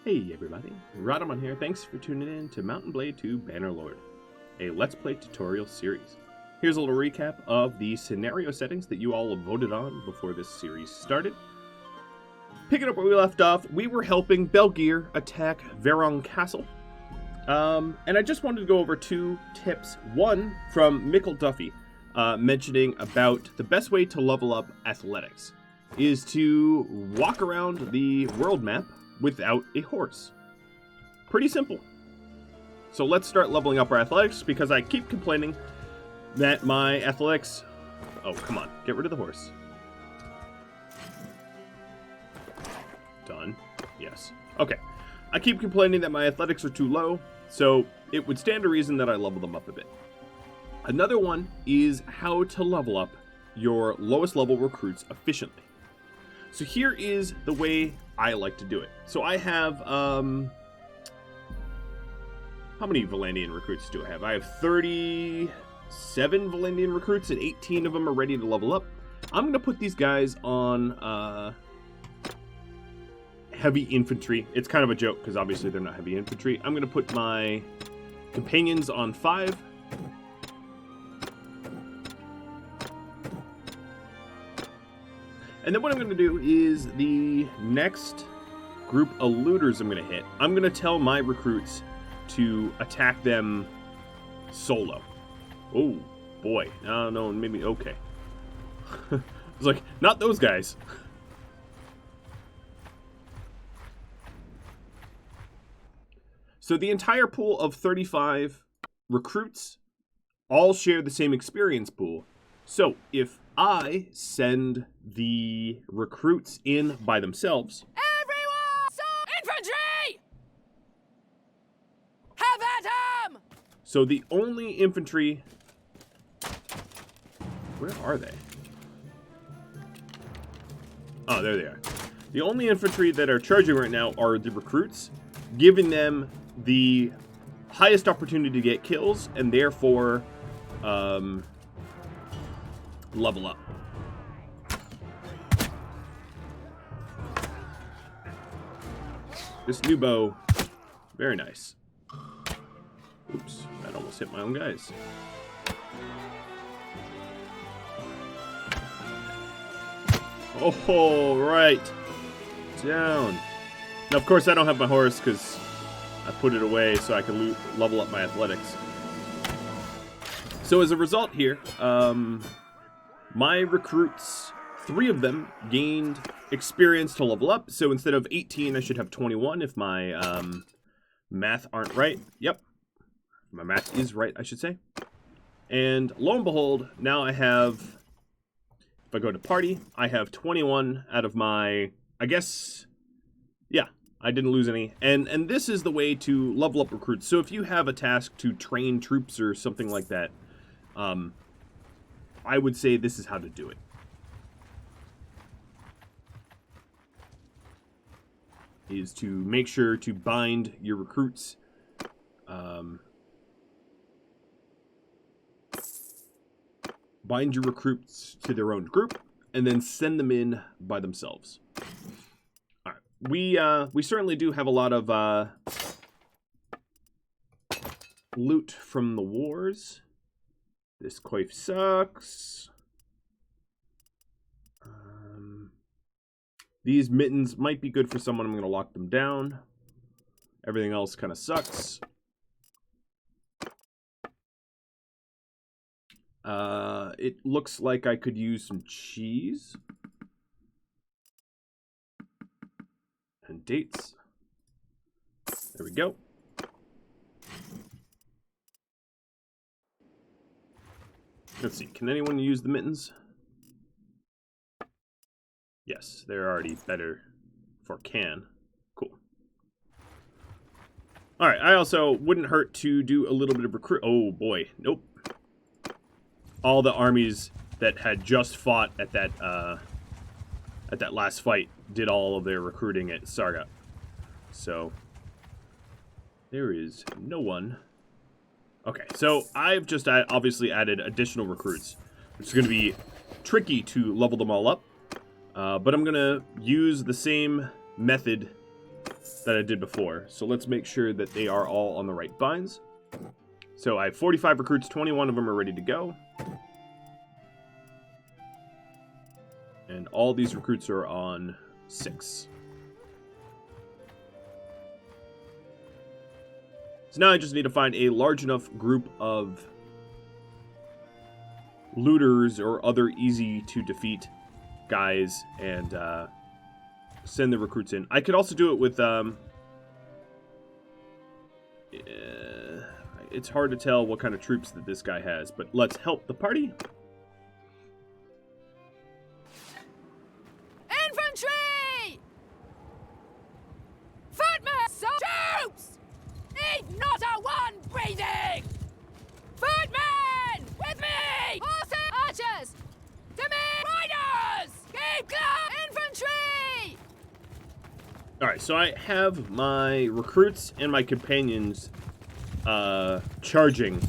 Hey everybody, Rhadamant here. Thanks for tuning in to Mountain Blade 2 Bannerlord, a Let's Play tutorial series. Here's a little recap of the scenario settings that you all voted on before this series started. Picking up where we left off, we were helping Belgear attack Renown Castle. And I just wanted to go over two tips. One from Mickle Duffy, mentioning about the best way to level up athletics is to walk around the world map without a horse. Pretty simple. So let's start leveling up our athletics, because I keep complaining that my athletics... Oh, come on. Get rid of the horse. Done. Yes. Okay. I keep complaining that my athletics are too low, so it would stand to reason that I level them up a bit. Another one is how to level up your lowest level recruits efficiently. So here is the way I like to do it. So I have, how many Vlandian recruits do I have? I have 37 Vlandian recruits, and 18 of them are ready to level up. I'm going to put these guys on heavy infantry. It's kind of a joke, because obviously they're not heavy infantry. I'm going to put my companions on 5. And then what I'm going to do is the next group of looters I'm going to hit, I'm going to tell my recruits to attack them solo. Oh, boy. No, maybe, okay. I was like, not those guys. So the entire pool of 35 recruits all share the same experience pool. So if I send the recruits in by themselves... Everyone! So infantry! Have at 'em! So the only infantry... Where are they? Oh, there they are. The only infantry that are charging right now are the recruits, giving them the highest opportunity to get kills, and therefore... level up. This new bow, very nice. Oops, that almost hit my own guys. Oh, right. Down. Now, of course, I don't have my horse because I put it away so I can level up my athletics. So as a result here, my recruits, 3 of them gained experience to level up. So instead of 18, I should have 21 if my math aren't right. Yep. My math is right, I should say. And lo and behold, now I have, if I go to party, I have 21 out of my, I guess, yeah, I didn't lose any. And this is the way to level up recruits. So if you have a task to train troops or something like that, I would say this is how to do it. Is to make sure to bind your recruits. Bind your recruits to their own group, and then send them in by themselves. All right, we certainly do have a lot of loot from the wars. This coif sucks. These mittens might be good for someone. I'm going to lock them down. Everything else kind of sucks. It looks like I could use some cheese. And dates. There we go. Let's see, can anyone use the mittens? Yes, they're already better for can. Cool. Alright, I also wouldn't hurt to do a little bit of recruit. Oh boy, nope. All the armies that had just fought at that last fight did all of their recruiting at Sarga. So, there is no one. Okay, so I've just obviously added additional recruits. It's going to be tricky to level them all up, but I'm going to use the same method that I did before. So let's make sure that they are all on the right binds. So I have 45 recruits, 21 of them are ready to go. And all these recruits are on 6. So now I just need to find a large enough group of looters or other easy to defeat guys and send the recruits in. I could also do it with it's hard to tell what kind of troops that this guy has, but let's help the party. Infantry! Footmen! Troops! Need not a one breathing! Footmen! With me! Horses! Archers! To me! Riders! Keep clear! Infantry! Alright, so I have my recruits and my companions charging,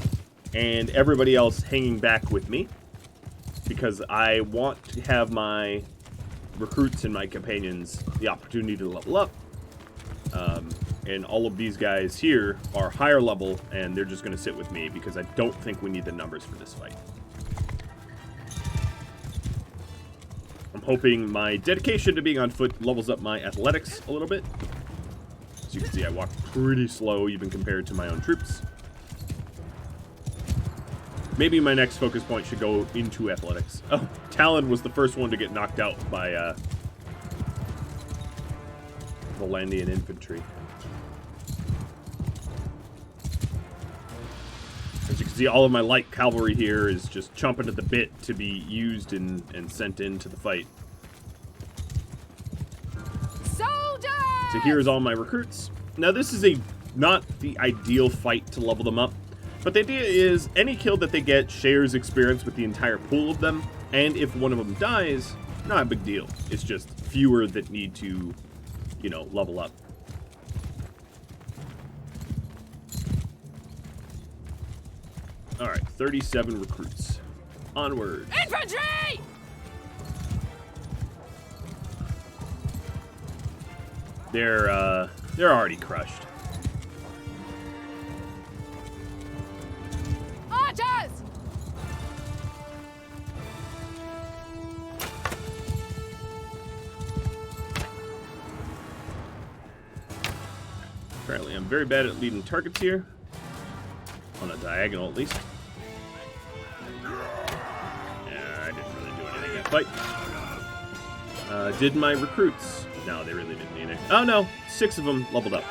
and everybody else hanging back with me, because I want to have my recruits and my companions the opportunity to level up. And all of these guys here are higher level, and they're just going to sit with me because I don't think we need the numbers for this fight. I'm hoping my dedication to being on foot levels up my athletics a little bit. As you can see, I walk pretty slow even compared to my own troops. Maybe my next focus point should go into athletics. Oh, Talon was the first one to get knocked out by Vlandian infantry. As you can see, all of my light cavalry here is just chomping at the bit to be used and sent into the fight. Soldiers! So here's all my recruits. Now this is not the ideal fight to level them up, but the idea is any kill that they get shares experience with the entire pool of them, and if one of them dies, not a big deal. It's just fewer that need to, you know, level up. Alright, 37 recruits. Onward. Infantry! They're already crushed. Archers! Apparently I'm very bad at leading targets here. On a diagonal, at least. Yeah, I didn't really do anything in that fight. Did my recruits? No, they really didn't either. Oh no, 6 of them leveled up.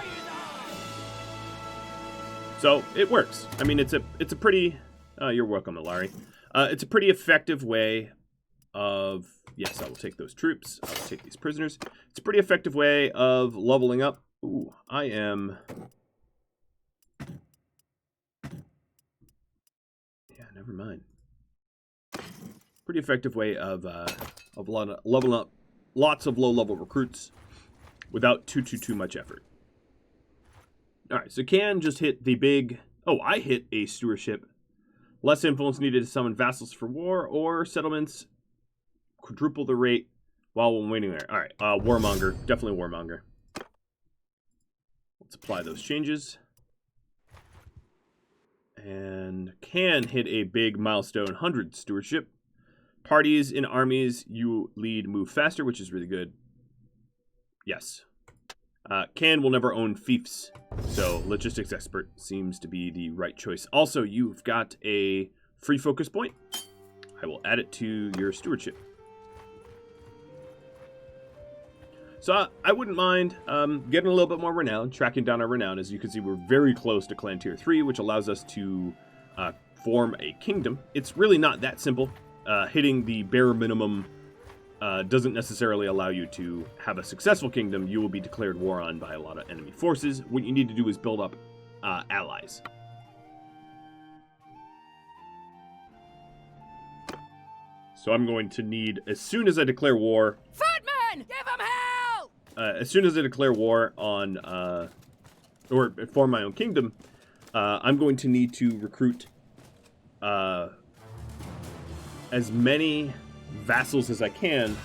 So it works. I mean, it's a pretty. You're welcome, Alari. It's a pretty effective way of. Yes, I will take those troops. I will take these prisoners. It's a pretty effective way of leveling up. Ooh, I am. Never mind. Pretty effective way of leveling up lots of low-level recruits without too much effort. All right, so can just hit the big. Oh, I hit a stewardship. Less influence needed to summon vassals for war or settlements. Quadruple the rate while we're waiting there. All right, warmonger, definitely warmonger. Let's apply those changes. And can hit a big milestone 100 stewardship. Parties in armies you lead move faster, which is really good. Yes. Can will never own fiefs, so logistics expert seems to be the right choice. Also, you've got a free focus point. I will add it to your stewardship. So I wouldn't mind getting a little bit more renown, tracking down our renown. As you can see, we're very close to Clan Tier 3, which allows us to form a kingdom. It's really not that simple. Hitting the bare minimum doesn't necessarily allow you to have a successful kingdom. You will be declared war on by a lot of enemy forces. What you need to do is build up allies. So I'm going to need, as soon as I declare war... Footmen! Give them hell! As soon as I declare war on, or form my own kingdom, I'm going to need to recruit as many vassals as I can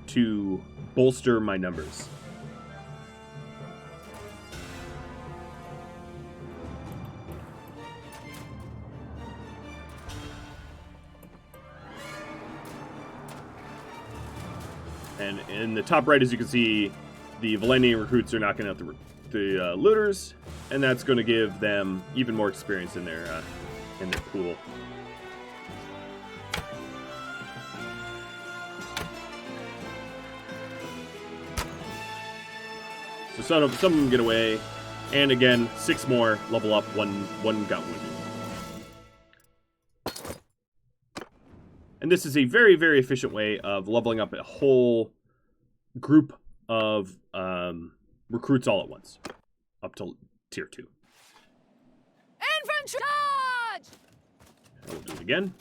to bolster my numbers. And in the top right, as you can see, the Vlandian recruits are knocking out the looters, and that's going to give them even more experience in their pool. So some of them get away, and again, 6 more level up. One got wounded. And this is a very, very efficient way of leveling up a whole group of recruits all at once, up to tier 2. Infantry charge! And we'll do it again.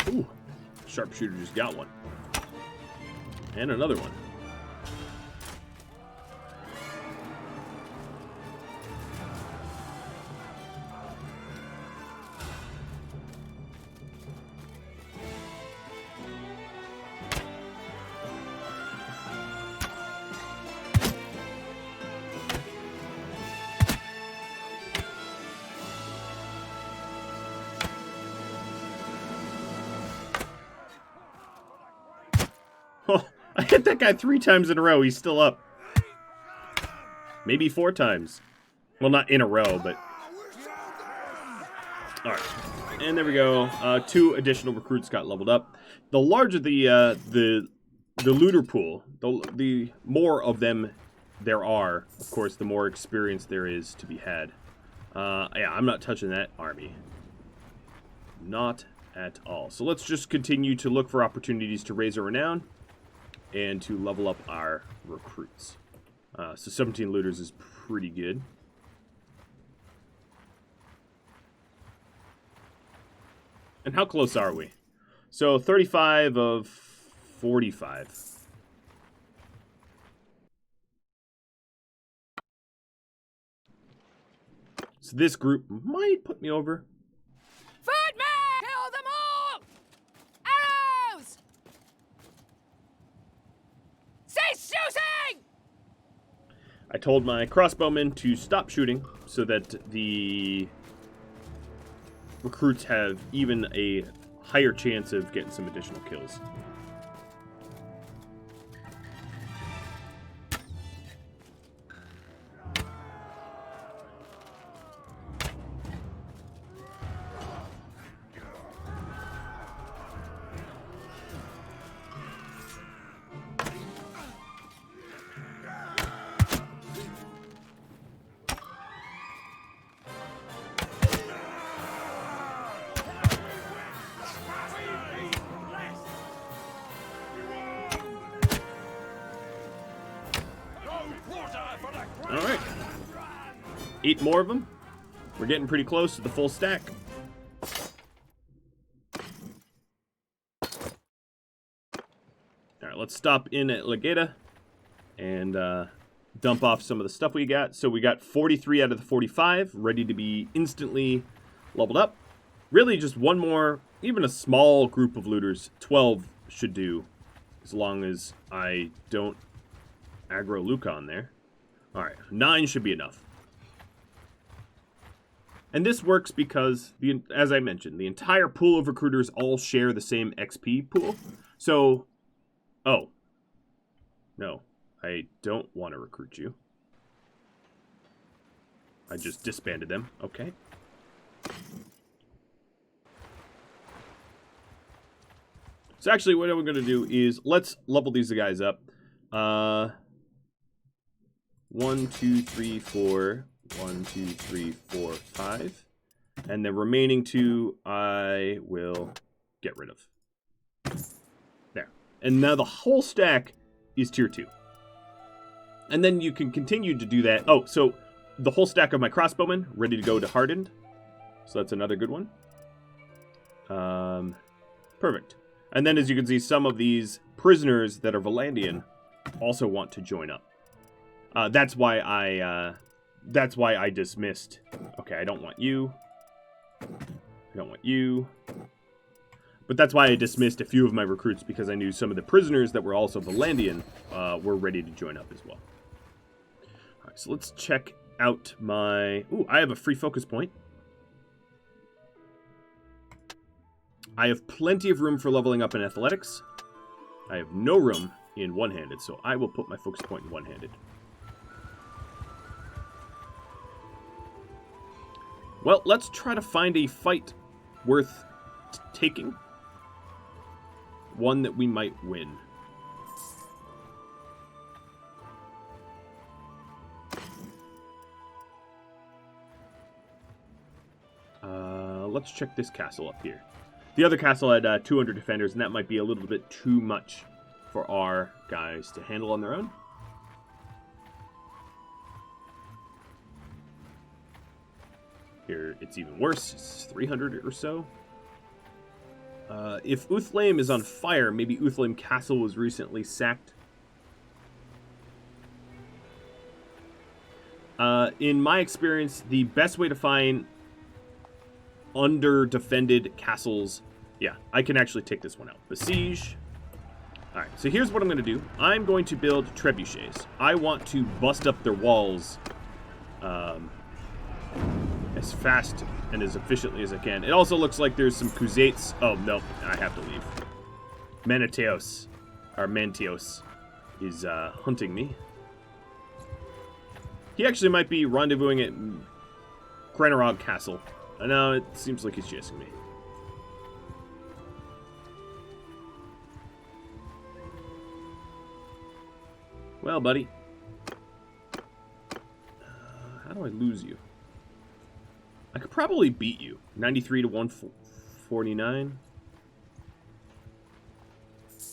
Ooh, sharpshooter just got one. And another one. Oh, I hit that guy 3 times in a row. He's still up. Maybe 4 times. Well, not in a row, but... Alright. And there we go. 2 additional recruits got leveled up. The larger the looter pool, the more of them there are, of course, the more experience there is to be had. Yeah, I'm not touching that army. Not at all. So let's just continue to look for opportunities to raise our renown and to level up our recruits. So 17 looters is pretty good. And how close are we? So 35 of 45. So this group might put me over. Footmen! Kill them all! Arrows! Cease shooting! I told my crossbowmen to stop shooting so that the recruits have even a higher chance of getting some additional kills. Alright. 8 more of them. We're getting pretty close to the full stack. Alright, let's stop in at Legata and dump off some of the stuff we got. So we got 43 out of the 45 ready to be instantly leveled up. Really just one more, even a small group of looters, 12 should do, as long as I don't aggro Luca on there. Alright, 9 should be enough. And this works because, as I mentioned, the entire pool of recruiters all share the same XP pool. So, oh. No, I don't want to recruit you. I just disbanded them. Okay. So actually what I'm going to do is, let's level these guys up. 1, 2, 3, 4. 1, 2, 3, 4, 5. And the remaining 2 I will get rid of. There. And now the whole stack is tier 2. And then you can continue to do that. Oh, so the whole stack of my crossbowmen ready to go to hardened. So that's another good one. Perfect. And then as you can see, some of these prisoners that are Vlandian also want to join up. That's why I dismissed. Okay, I don't want you. I don't want you. But that's why I dismissed a few of my recruits, because I knew some of the prisoners that were also Vlandian were ready to join up as well. Alright, so let's check out my... Ooh, I have a free focus point. I have plenty of room for leveling up in athletics. I have no room in one-handed, so I will put my focus point in one-handed. Well, let's try to find a fight worth taking. One that we might win. Let's check this castle up here. The other castle had 200 defenders, and that might be a little bit too much for our guys to handle on their own. Here, it's even worse. It's 300 or so. If Uthlame is on fire, maybe Uthlame Castle was recently sacked. In my experience, the best way to find under-defended castles... Yeah, I can actually take this one out. Besiege. Alright, so here's what I'm going to do. I'm going to build trebuchets. I want to bust up their walls as fast and as efficiently as I can. It also looks like there's some Khuzaits. Oh, no, I have to leave. Mantios is hunting me. He actually might be rendezvousing at Krenerog Castle. I know, it seems like he's chasing me. Well, buddy. How do I lose you? I could probably beat you. 93 to 149.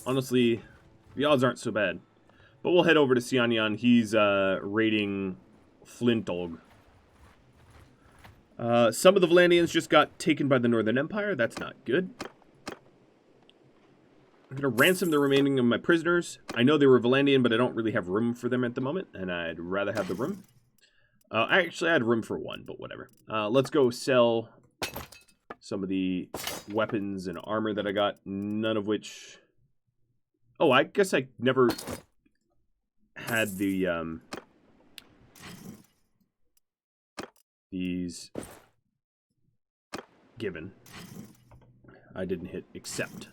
Honestly, the odds aren't so bad. But we'll head over to Sianyan. He's raiding Flintolg. Some of the Vlandians just got taken by the Northern Empire. That's not good. I'm going to ransom the remaining of my prisoners. I know they were Vlandian, but I don't really have room for them at the moment, and I'd rather have the room. I actually had room for one, but whatever. Let's go sell some of the weapons and armor that I got, none of which... Oh, I guess I never had the, these given. I didn't hit accept.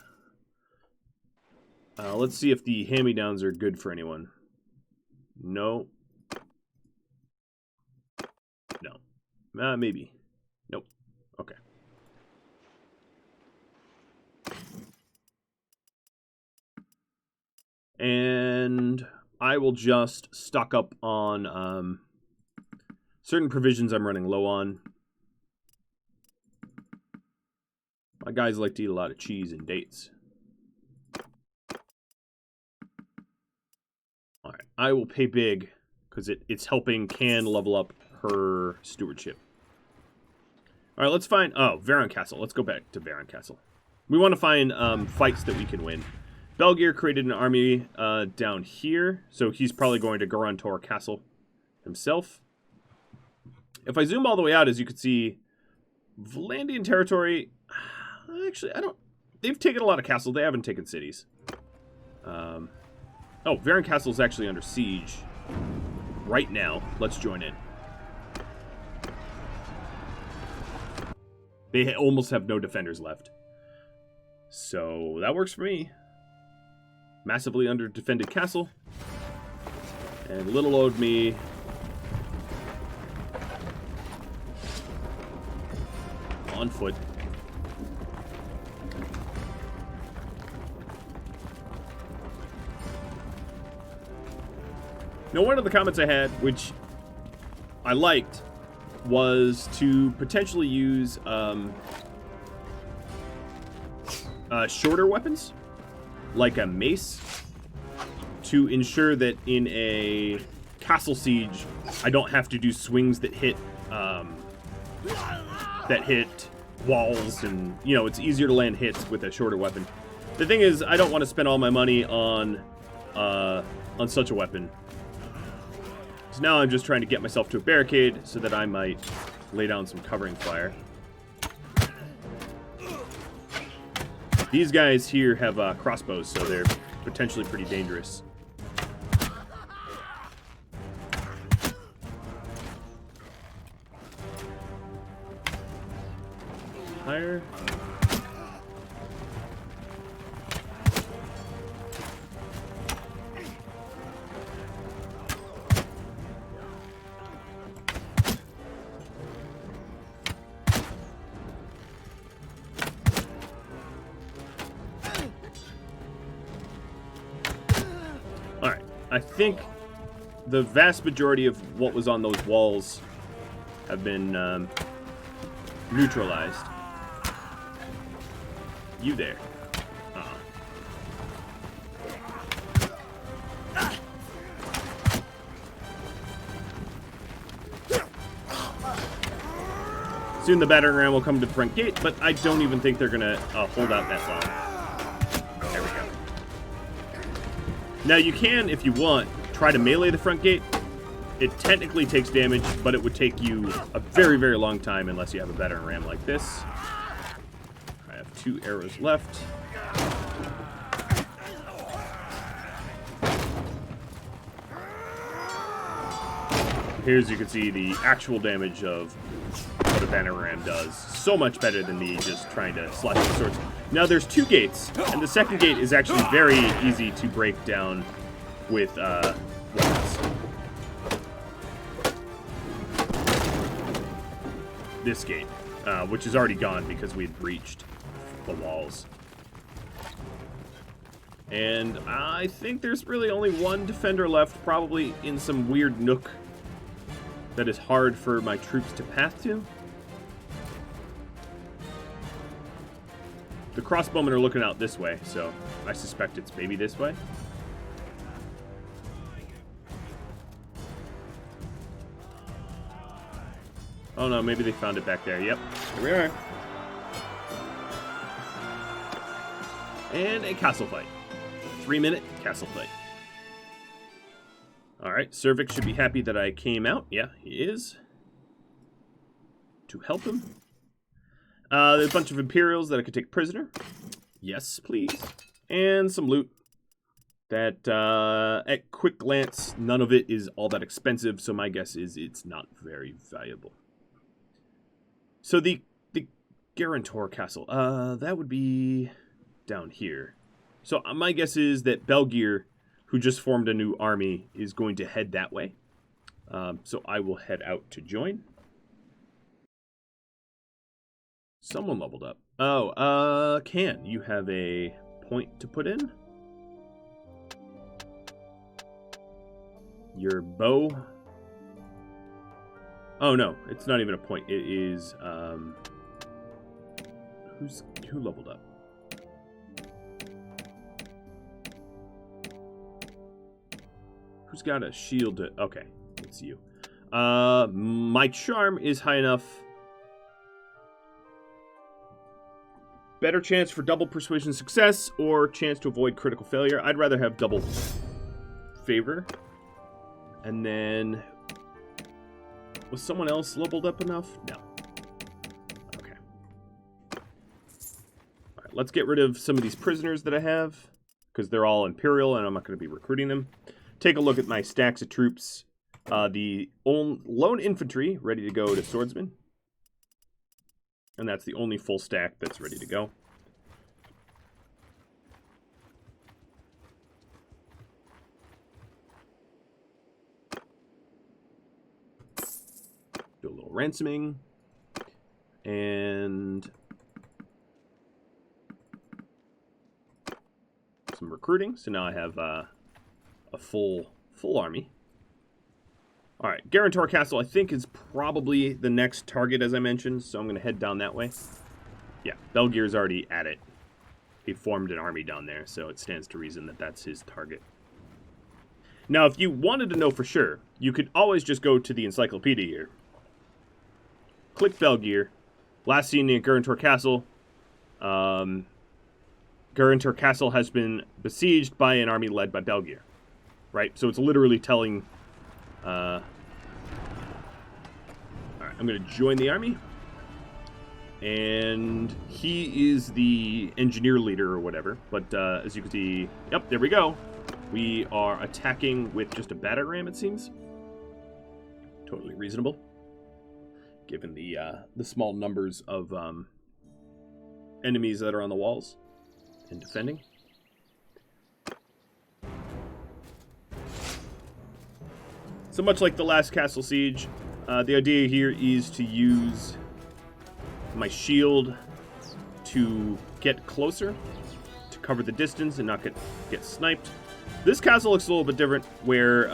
Let's see if the hand-me-downs are good for anyone. No. No. Maybe. Nope. Okay. And I will just stock up on certain provisions I'm running low on. My guys like to eat a lot of cheese and dates. Alright, I will pay big, because it's helping Can level up her stewardship. Alright, let's find... Oh, Varon Castle. Let's go back to Varon Castle. We want to find fights that we can win. Belgear created an army down here, so he's probably going to Garantor Castle himself. If I zoom all the way out, as you can see, Vlandian territory... Actually, I don't... They've taken a lot of castles. They haven't taken cities. Oh, Varon Castle is actually under siege right now. Let's join in. They almost have no defenders left. So, that works for me. Massively under-defended castle. And little owed me... on foot. Now, one of the comments I had, which I liked, was to potentially use shorter weapons, like a mace, to ensure that in a castle siege, I don't have to do swings that hit walls, and, you know, it's easier to land hits with a shorter weapon. The thing is, I don't want to spend all my money on such a weapon. So now I'm just trying to get myself to a barricade so that I might lay down some covering fire. These guys here have crossbows, so they're potentially pretty dangerous. higher. Alright, I think the vast majority of what was on those walls have been neutralized. You there. Soon the battering ram will come to the front gate, but I don't even think they're going to hold out that long. There we go. Now you can, if you want, try to melee the front gate. It technically takes damage, but it would take you a very, very long time unless you have a battering ram like this. I have 2 arrows left. Here, as you can see, the actual damage of what a battering ram does. So much better than me just trying to slash with swords. Now, there's 2 gates, and the second gate is actually very easy to break down with weapons. This gate, which is already gone because we had breached the walls. And I think there's really only one defender left, probably in some weird nook that is hard for my troops to pass to. The crossbowmen are looking out this way, so I suspect it's maybe this way. Oh no, maybe they found it back there. Yep, here we are. And a castle fight. 3-minute castle fight. Alright, Cervix should be happy that I came out. Yeah, he is. To help him. There's a bunch of Imperials that I could take prisoner. Yes, please. And some loot. That, at quick glance, none of it is all that expensive, so my guess is it's not very valuable. So the Guarantor Castle, that would be down here. So my guess is that Belgier, who just formed a new army, is going to head that way. So I will head out to join. Someone leveled up. Oh, Can, you have a point to put in? Your bow? Oh no, it's not even a point. It is, who leveled up? Who's got a shield to... Okay, it's you. My charm is high enough. Better chance for double persuasion success or chance to avoid critical failure. I'd rather have double favor. And then... Was someone else leveled up enough? No. Okay. Alright, let's get rid of some of these prisoners that I have. Because they're all Imperial and I'm not going to be recruiting them. Take a look at my stacks of troops. The lone infantry ready to go to swordsman. And that's the only full stack that's ready to go. Do a little ransoming. And some recruiting. So now I have a full army. Alright, Guarantor Castle I think is probably the next target as I mentioned, so I'm going to head down that way. Yeah, Belgier's already at it. He formed an army down there, so it stands to reason that that's his target. Now, if you wanted to know for sure, you could always just go to the encyclopedia here. Click Belgier. Last seen at Guarantor Castle. Guarantor Castle has been besieged by an army led by Belgier. Right? So it's literally telling... Alright, I'm going to join the army. And he is the engineer leader or whatever. But as you can see... Yep, there we go. We are attacking with just a batter ram, it seems. Totally reasonable. Given the small numbers of enemies that are on the walls and defending. So much like the last castle siege, the idea here is to use my shield to get closer, to cover the distance and not get sniped. This castle looks a little bit different, where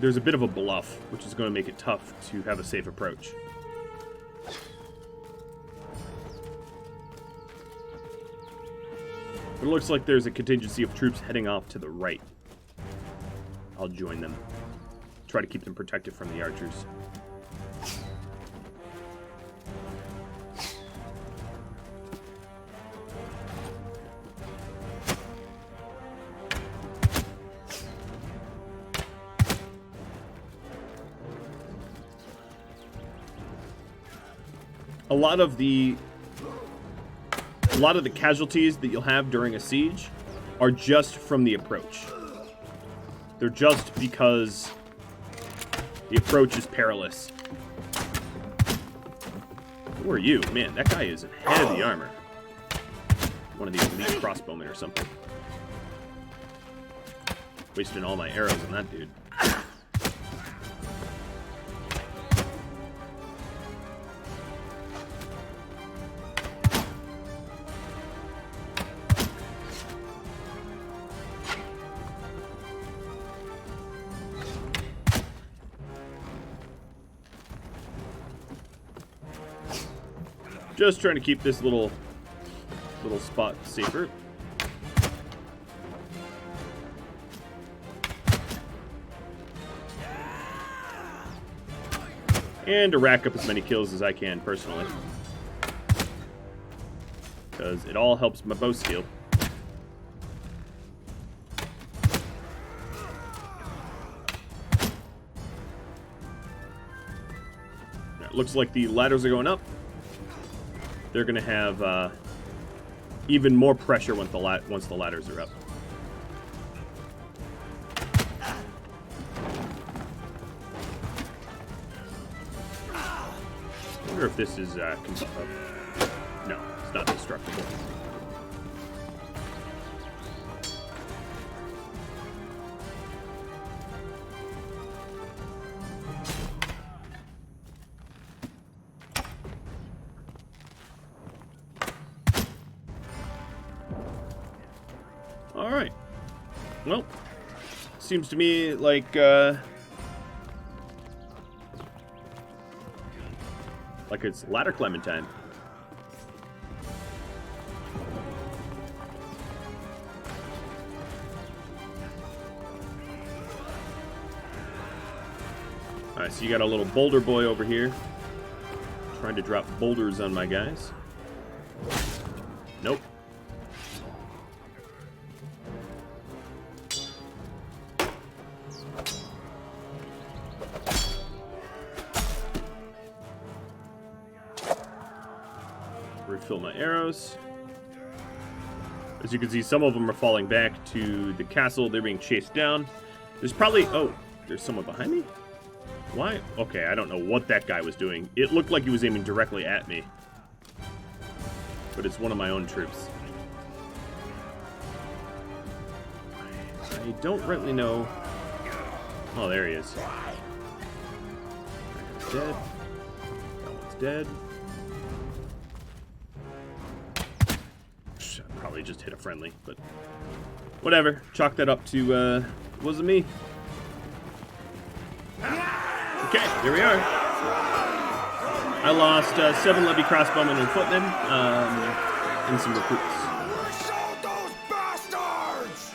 there's a bit of a bluff, which is going to make it tough to have a safe approach. But it looks like there's a contingency of troops heading off to the right. I'll join them. Try to keep them protected from the archers. A lot of the casualties that you'll have during a siege are just from the approach. They're just because the approach is perilous. Who are you? Man, that guy is in heavy armor. One of the elite crossbowmen or something. Wasting all my arrows on that dude. Just trying to keep this little spot safer. And to rack up as many kills as I can, personally. Because it all helps my bow skill. Now, it looks like the ladders are going up. They're going to have even more pressure once the ladders are up. I wonder if this is... no, it's not destructible. Alright. Well, seems to me like, it's ladder climbing time. Alright, so you got a little boulder boy over here. Trying to drop boulders on my guys. Nope. Refill my arrows. As you can see, some of them are falling back to the castle. They're being chased down. There's probably... Oh, there's someone behind me? Why? Okay, I don't know what that guy was doing. It looked like he was aiming directly at me. But it's one of my own troops. I don't really know... Oh, there he is. That guy's dead. That one's dead. Probably just hit a friendly, but whatever. Chalk that up to, it wasn't me. Okay, here we are. I lost 7 levy crossbowmen and footmen, and some recruits. We showed those bastards!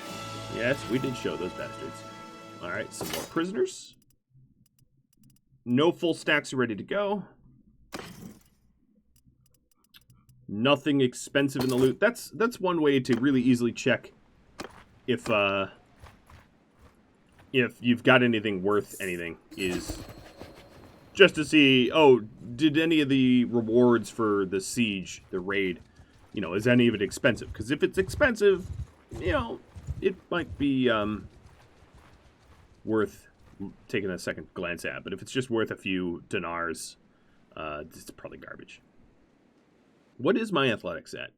Yes, we did show those bastards. Alright, some more prisoners. No full stacks are ready to go. Nothing expensive in the loot. That's one way to really easily check if you've got anything worth anything, is just to see, oh, did any of the rewards for the siege, the raid, is any of it expensive? Because if it's expensive, it might be worth taking a second glance at. But if it's just worth a few dinars, it's probably garbage. What is my athletics at?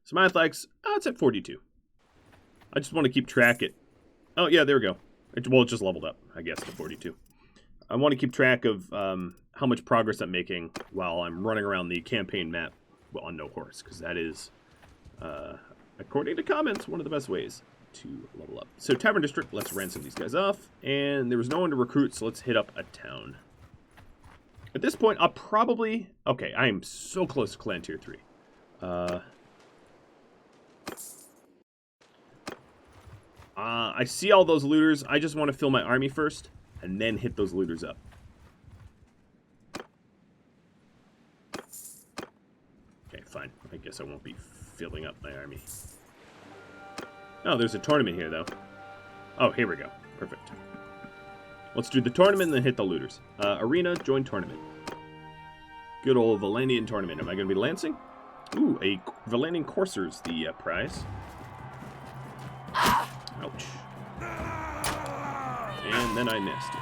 So my athletics, it's at 42. I just want to keep track it. Oh, yeah, there we go. It just leveled up, I guess, to 42. I want to keep track of how much progress I'm making while I'm running around the campaign map on no horse, because that is, according to comments, one of the best ways to level up. So Tavern District, let's ransom these guys off. And there was no one to recruit, so let's hit up a town. At this point, I'll probably... Okay, I am so close to Clan Tier 3. I see all those looters. I just want to fill my army first, and then hit those looters up. Okay, fine. I guess I won't be filling up my army. Oh, there's a tournament here, though. Oh, here we go. Perfect. Let's do the tournament and then hit the looters. Arena, join tournament. Good old Vlandian tournament. Am I going to be lancing? Ooh, a Vlandian Courser's the prize. Ouch. And then I missed.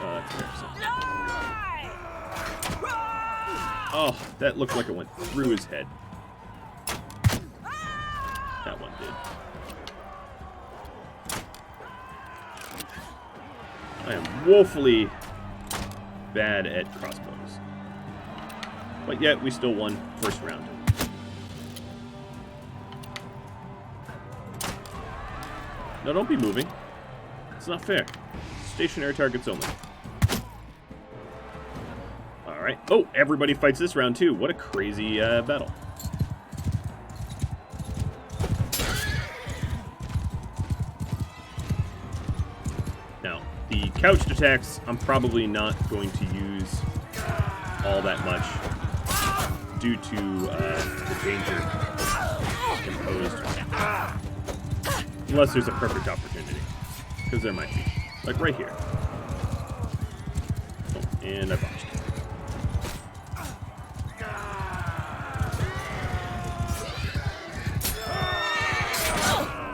Oh, that looked like it went through his head. That one did. I am woefully bad at crossbows. But yet, we still won first round. No, don't be moving. It's not fair. Stationary targets only. Alright. Oh, everybody fights this round, too. What a crazy battle. Now, the couched attacks, I'm probably not going to use all that much due to the danger imposed. Unless there's a perfect opportunity. Because there might be. Like right here. Oh, and I botched.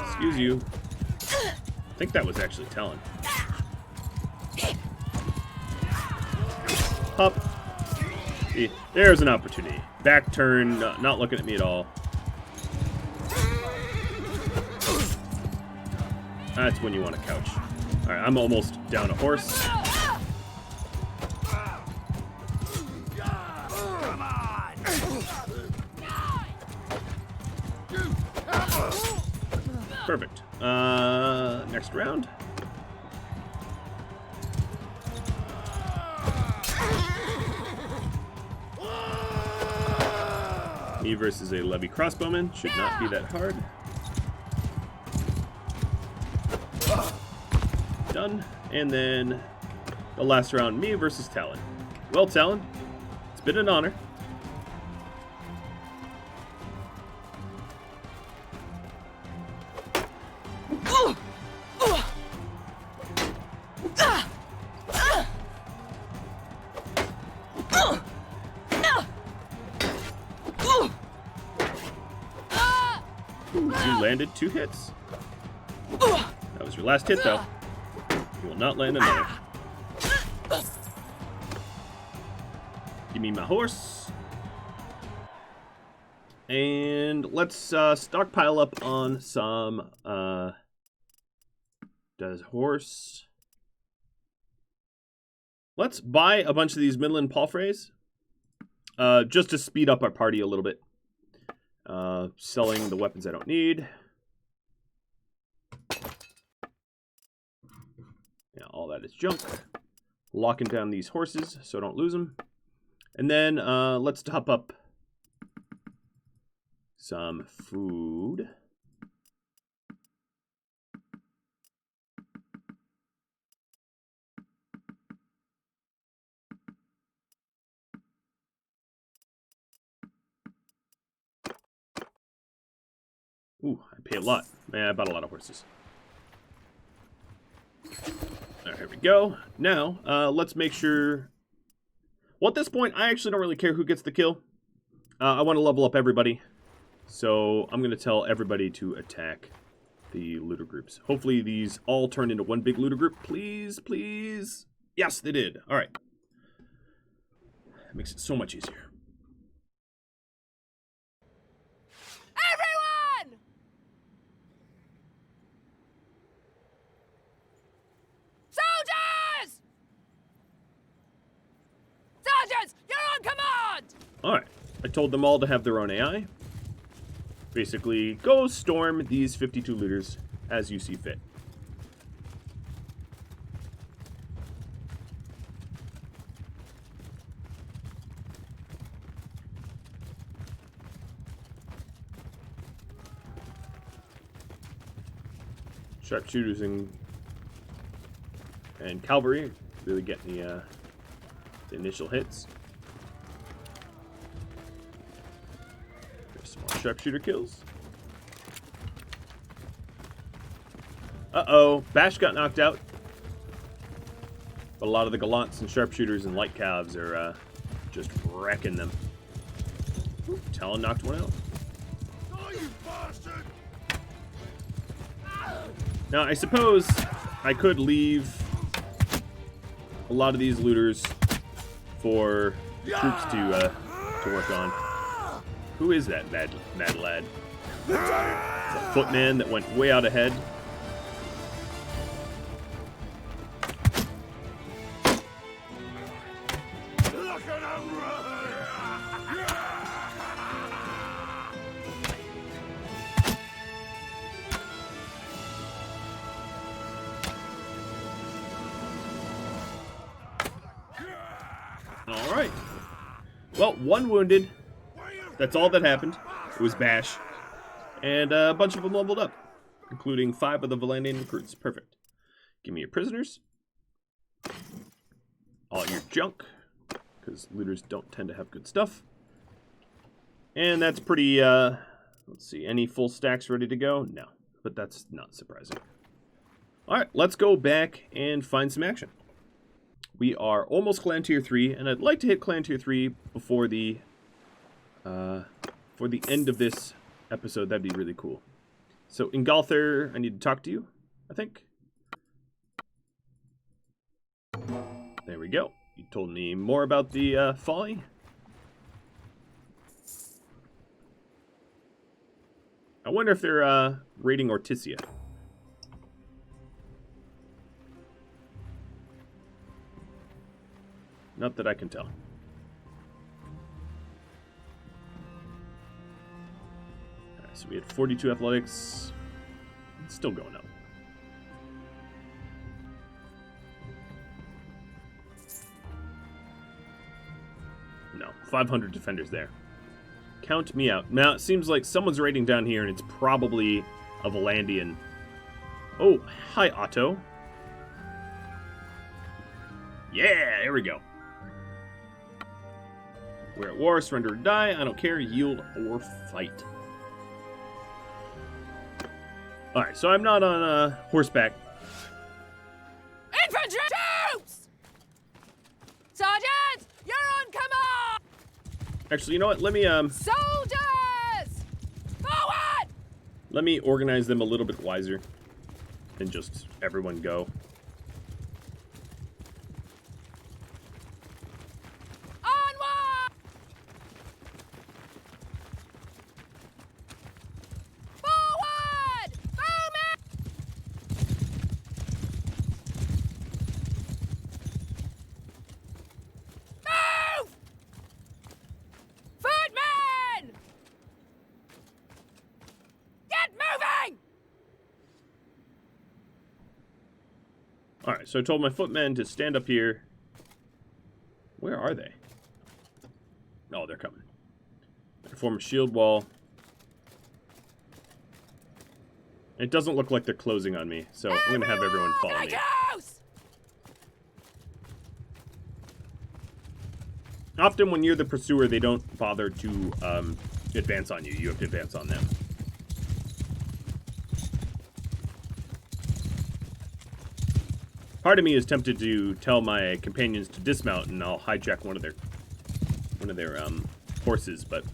Excuse you. I think that was actually Talon. Up. See, there's an opportunity. Back turn, not looking at me at all. That's when you want to couch. Alright, I'm almost down a horse. Perfect. Next round. Me versus a Levy crossbowman. Should not be that hard. Done. And then the last round, me versus Talon. Well, Talon, it's been an honor. Ooh, you landed 2 hits. That was your last hit, though. You will not land another. Give me my horse. And let's stockpile up on some, does horse... Let's buy a bunch of these Midland Palfreys, just to speed up our party a little bit. Selling the weapons I don't need. Yeah, all that is junk. Locking down these horses so I don't lose them. And then let's top up some food. Ooh, I pay a lot. Man, I bought a lot of horses. Alright, here we go. Now, let's make sure... Well, at this point, I actually don't really care who gets the kill. I want to level up everybody. So, I'm going to tell everybody to attack the looter groups. Hopefully, these all turn into one big looter group. Please, please. Yes, they did. Alright. That makes it so much easier. Alright, I told them all to have their own AI. Basically, go storm these 52 looters as you see fit. Sharpshooters and cavalry really getting the initial hits. There's some more sharpshooter kills. Uh-oh, Bash got knocked out. But a lot of the gallants and sharpshooters and light calves are just wrecking them. Ooh, Talon knocked one out. Oh, you bastard! Now, I suppose I could leave a lot of these looters for the troops to work on. Who is that mad lad? It's a footman that went way out ahead. Look at him run! All right. Well, one wounded. That's all that happened. It was Bash. And a bunch of them leveled up, including 5 of the Vlandian recruits. Perfect. Give me your prisoners. All your junk, because looters don't tend to have good stuff. And that's pretty, let's see, any full stacks ready to go? No, but that's not surprising. All right, let's go back and find some action. We are almost Clan Tier 3, and I'd like to hit Clan Tier 3 before the end of this episode. That'd be really cool. So, Ingolthur, I need to talk to you, I think. There we go. You told me more about the folly. I wonder if they're raiding Ortisia. Not that I can tell. Alright, so we had 42 athletics. It's still going up. No, 500 defenders there. Count me out. Now, it seems like someone's raiding down here, and it's probably a Vlandian. Oh, hi, Otto. Yeah, there we go. We're at war, surrender or die. I don't care, yield or fight. Alright, so I'm not on horseback. Infantry troops! Sergeant, you're on command! Actually, you know what? Let me Soldiers! Forward! let me organize them a little bit wiser than just everyone go. Onward! Forward! Bowman! Move! Footmen! Get moving! Alright, so I told my footmen to stand up here. Where are they? Oh, they're coming. Form a shield wall. It doesn't look like they're closing on me, so I'm going to have everyone follow me. Gladiators! Often when you're the pursuer, they don't bother to advance on you. You have to advance on them. Part of me is tempted to tell my companions to dismount, and I'll hijack one of their horses, but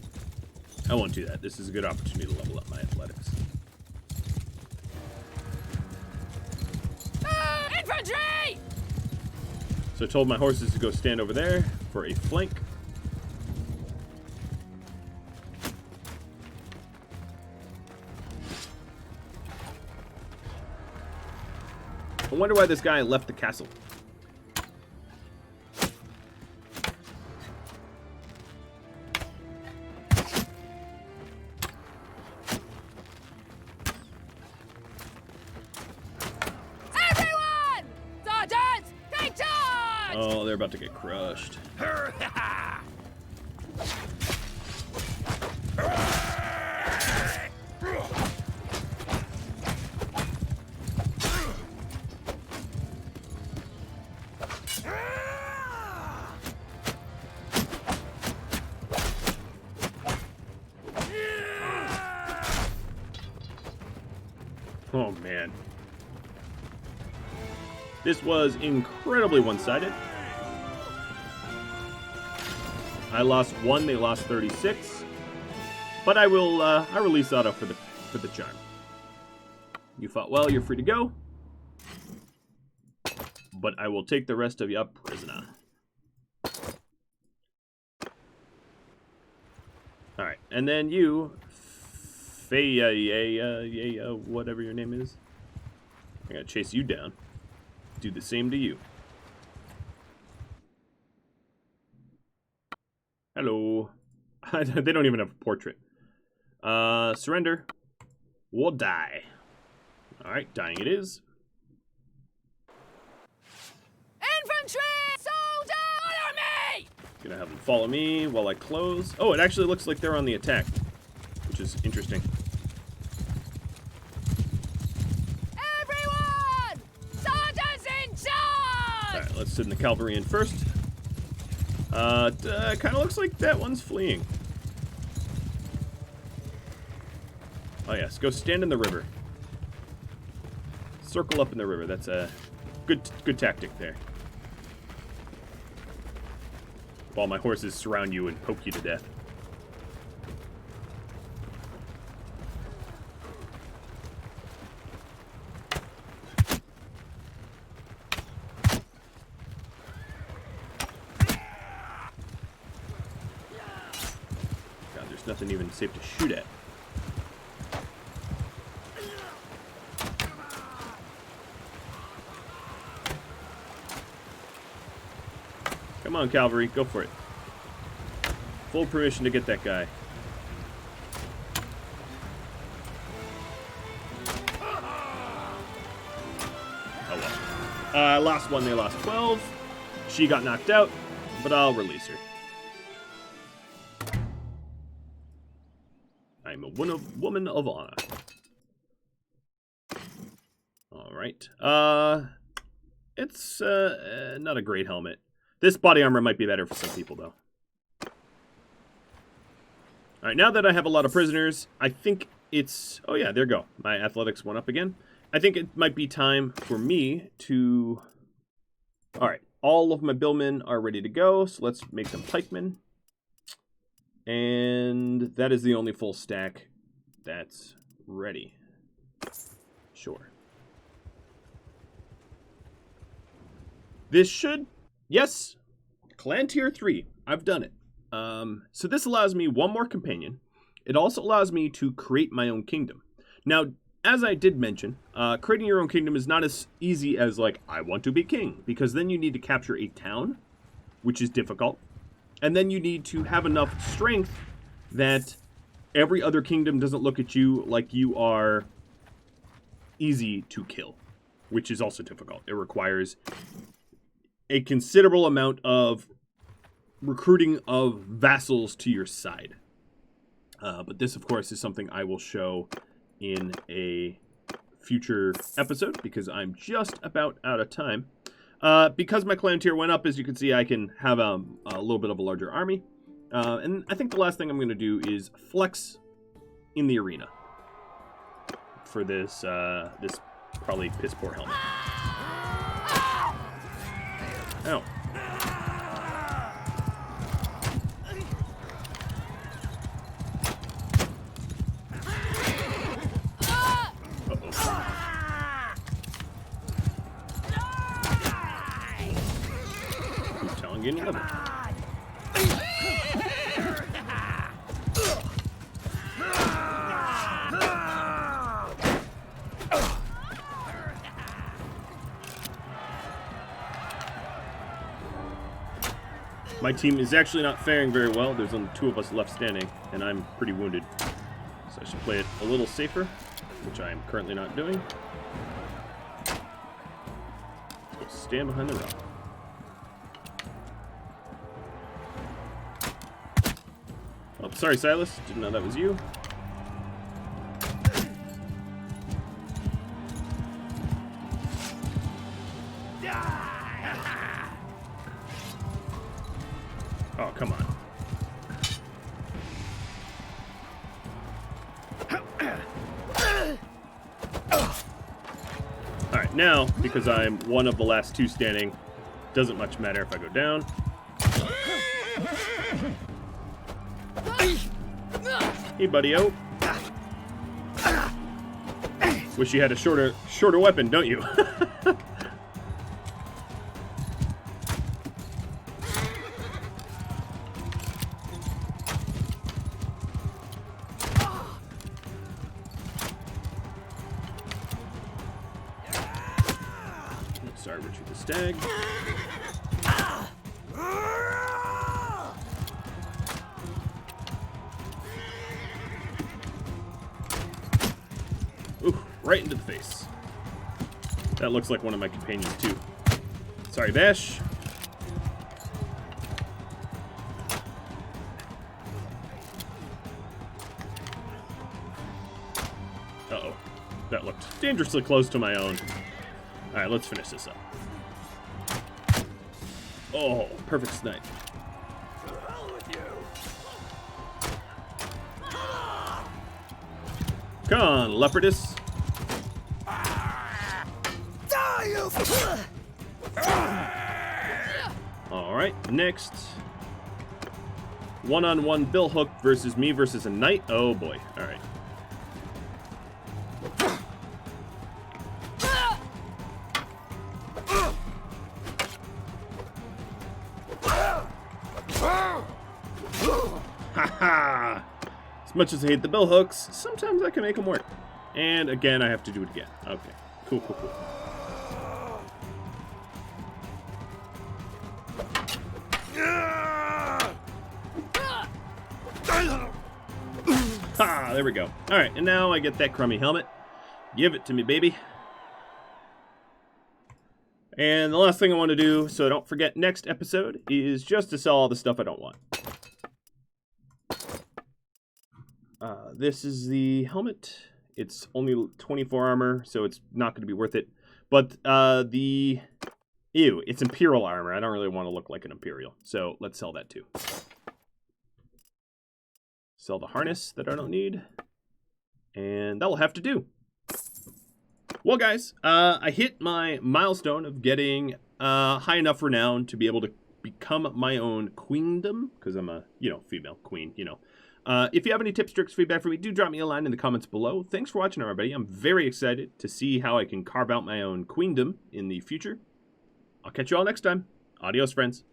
I won't do that. This is a good opportunity to level up my athletics. Infantry! So I told my horses to go stand over there for a flank. I wonder why this guy left the castle. Oh, they're about to get crushed. Oh, man. This was incredibly one-sided. I lost 1, they lost 36. But I will, I release Otto for the charm. You fought well, you're free to go. But I will take the rest of you up prisoner. Alright, and then you, whatever your name is. I gotta chase you down. Do the same to you. Hello. They don't even have a portrait. Surrender. Or die. Alright, dying it is. Infantry! Soldier! Follow me! Gonna have them follow me while I close. Oh, it actually looks like they're on the attack, which is interesting. Everyone! Sergeant's in charge! Alright, let's send the cavalry in first. Kind of looks like that one's fleeing. Oh yes, go stand in the river. Circle up in the river. That's a good tactic there. While my horses surround you and poke you to death. God, there's nothing even safe to shoot at. Come on, cavalry, go for it. Full permission to get that guy. Oh well. I lost 1, they lost 12. She got knocked out, but I'll release her. I'm a woman of honor. Alright. It's not a great helmet. This body armor might be better for some people, though. Alright, now that I have a lot of prisoners, I think it's... Oh yeah, there you go. My athletics went up again. I think it might be time for me to... Alright, all of my billmen are ready to go, so let's make them pikemen. And that is the only full stack that's ready. Sure. This should... Yes, Clan Tier 3. I've done it. So this allows me 1 more companion. It also allows me to create my own kingdom. Now, as I did mention, creating your own kingdom is not as easy as, like, I want to be king. Because then you need to capture a town, which is difficult. And then you need to have enough strength that every other kingdom doesn't look at you like you are easy to kill. Which is also difficult. It requires a considerable amount of recruiting of vassals to your side. But this, of course, is something I will show in a future episode because I'm just about out of time. Because my clan tier went up, as you can see, I can have a little bit of a larger army. And I think the last thing I'm going to do is flex in the arena for this this probably piss poor helmet. Ow. Who's telling you anything? My team is actually not faring very well. There's only 2 of us left standing, and I'm pretty wounded. So I should play it a little safer, which I am currently not doing. Let's go stand behind the rock. sorry, Silas. Didn't know that was you. Oh, come on. Alright, now, because I'm one of the last two standing, doesn't much matter if I go down. Hey, buddy-o. Wish you had a shorter weapon, don't you? Sorry, retreat the stag. Ooh, right into the face. That looks like one of my companions, too. Sorry, Bash. Uh-oh. That looked dangerously close to my own. Alright, let's finish this up. Oh, perfect snipe. Come on, Leopardess. Alright, next. One-on-one bill hook versus me versus a knight. Oh boy. Alright. Haha! As much as I hate the bill hooks, sometimes I can make them work. And again, I have to do it again. Okay. Cool, cool, cool. Ha! There we go. Alright, and now I get that crummy helmet. Give it to me, baby. And the last thing I want to do, so I don't forget next episode, is just to sell all the stuff I don't want. This is the helmet. It's only 24 armor, so it's not going to be worth it. But it's Imperial armor. I don't really want to look like an Imperial, so let's sell that too. Sell the harness that I don't need. And that will have to do. Well, guys, I hit my milestone of getting high enough renown to be able to become my own queendom, because I'm a, female queen, If you have any tips, tricks, feedback for me, do drop me a line in the comments below. Thanks for watching, everybody. I'm very excited to see how I can carve out my own queendom in the future. I'll catch you all next time. Adios, friends.